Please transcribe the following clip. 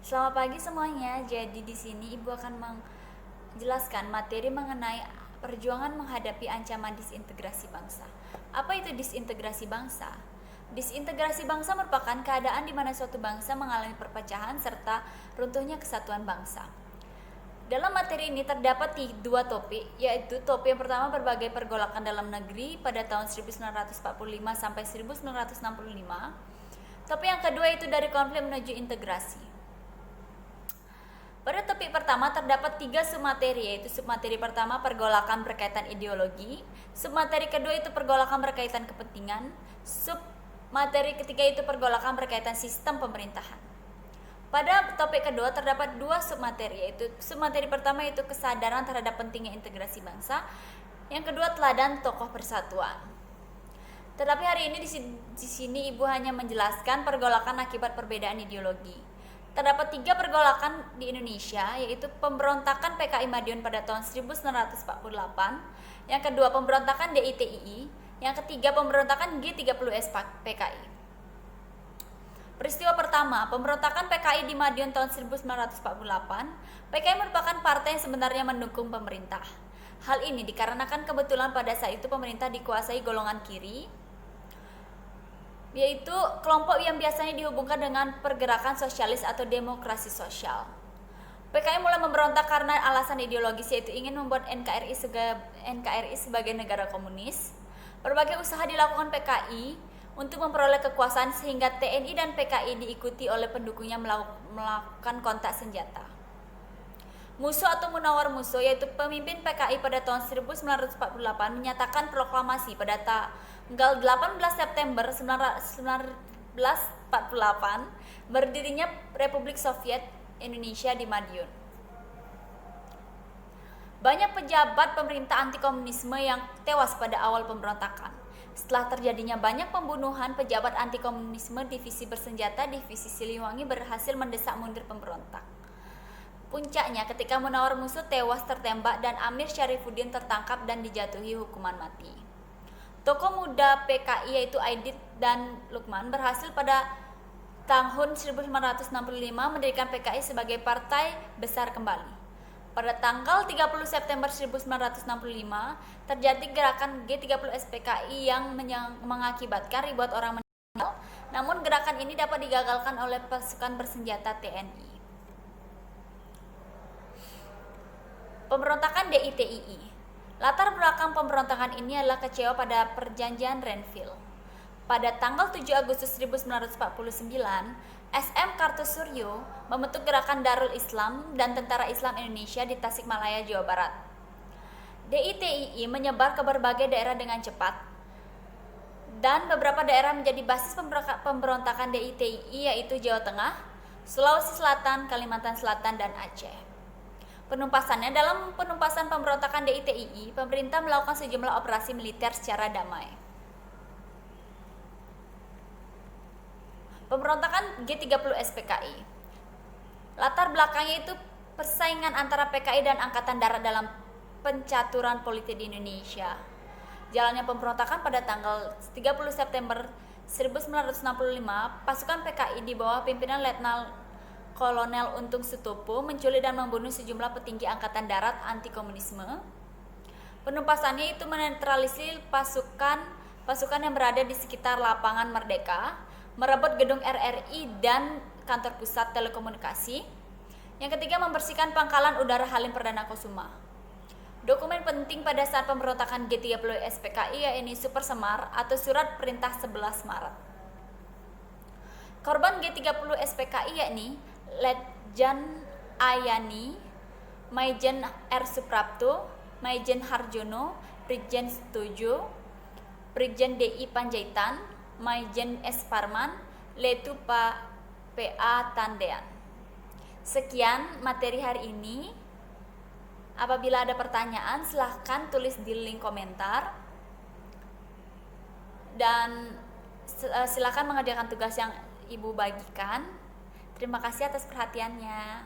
Selamat pagi semuanya. Jadi di sini Ibu akan menjelaskan materi mengenai perjuangan menghadapi ancaman disintegrasi bangsa. Apa itu disintegrasi bangsa? Disintegrasi bangsa merupakan keadaan di mana suatu bangsa mengalami perpecahan serta runtuhnya kesatuan bangsa. Dalam materi ini terdapat dua topik, yaitu topik yang pertama berbagai pergolakan dalam negeri pada tahun 1945 sampai 1965. Topik yang kedua itu dari konflik menuju integrasi. Pada topik pertama terdapat 3 submateri, yaitu submateri pertama pergolakan berkaitan ideologi, submateri kedua itu pergolakan berkaitan kepentingan, submateri ketiga itu pergolakan berkaitan sistem pemerintahan. Pada topik kedua terdapat 2 submateri, yaitu submateri pertama itu kesadaran terhadap pentingnya integrasi bangsa, yang kedua teladan tokoh persatuan. Tetapi hari ini di sini Ibu hanya menjelaskan pergolakan akibat perbedaan ideologi. Terdapat 3 pergolakan di Indonesia, yaitu pemberontakan PKI Madiun pada tahun 1948, yang kedua pemberontakan DITII, yang ketiga pemberontakan G30S PKI. Peristiwa pertama, pemberontakan PKI di Madiun tahun 1948. PKI merupakan partai yang sebenarnya mendukung pemerintah. Hal ini dikarenakan kebetulan pada saat itu pemerintah dikuasai golongan kiri, yaitu kelompok yang biasanya dihubungkan dengan pergerakan sosialis atau demokrasi sosial. PKI mulai memberontak karena alasan ideologis, yaitu ingin membuat NKRI sebagai negara komunis. Berbagai usaha dilakukan PKI untuk memperoleh kekuasaan sehingga TNI dan PKI diikuti oleh pendukungnya melakukan kontak senjata. Musuh atau Munawar Musuh, yaitu pemimpin PKI pada tahun 1948, menyatakan proklamasi pada tanggal 18 September 1948 berdirinya Republik Soviet Indonesia di Madiun. Banyak pejabat pemerintah anti komunisme yang tewas pada awal pemberontakan. Setelah terjadinya banyak pembunuhan, pejabat anti komunisme divisi bersenjata divisi Siliwangi berhasil mendesak mundur pemberontak. Puncaknya ketika Munawar Musuh tewas tertembak dan Amir Syarifuddin tertangkap dan dijatuhi hukuman mati. Tokoh muda PKI yaitu Aidit dan Lukman berhasil pada tahun 1965 mendirikan PKI sebagai partai besar kembali. Pada tanggal 30 September 1965 terjadi gerakan G30S PKI yang mengakibatkan ribuan orang meninggal, namun gerakan ini dapat digagalkan oleh pasukan bersenjata TNI. Pemberontakan DITII. Latar belakang pemberontakan ini adalah kecewa pada perjanjian Renville. Pada tanggal 7 Agustus 1949, SM Kartosuryo membentuk gerakan Darul Islam dan Tentara Islam Indonesia di Tasikmalaya, Jawa Barat. DITII menyebar ke berbagai daerah dengan cepat, dan beberapa daerah menjadi basis pemberontakan DITII, yaitu Jawa Tengah, Sulawesi Selatan, Kalimantan Selatan, dan Aceh. Penumpasannya, dalam penumpasan pemberontakan DITII, pemerintah melakukan sejumlah operasi militer secara damai. Pemberontakan G30S PKI. Latar belakangnya itu persaingan antara PKI dan Angkatan Darat dalam pencaturan politik di Indonesia. Jalannya pemberontakan pada tanggal 30 September 1965, pasukan PKI di bawah pimpinan Letnan Kolonel Untung Sutopo menculik dan membunuh sejumlah petinggi Angkatan Darat anti komunisme. Penumpasannya itu menetralisir pasukan yang berada di sekitar lapangan Merdeka, merebut gedung RRI dan kantor pusat telekomunikasi. Yang ketiga, membersihkan pangkalan udara Halim Perdana Kusuma. Dokumen penting pada saat pemberontakan G30S PKI yaitu Super Semar atau Surat Perintah 11 Maret. Korban G30S PKI yakni Letjen Ayani, Maijen R. Suprapto, Maijen Harjono, Brigjen Setujo, Brigjen DI Panjaitan, Maijen S. Parman, Letu PA Tandean. Sekian materi hari ini. Apabila ada pertanyaan, silahkan tulis di link komentar. Dan silahkan mengerjakan tugas yang Ibu bagikan. Terima kasih atas perhatiannya.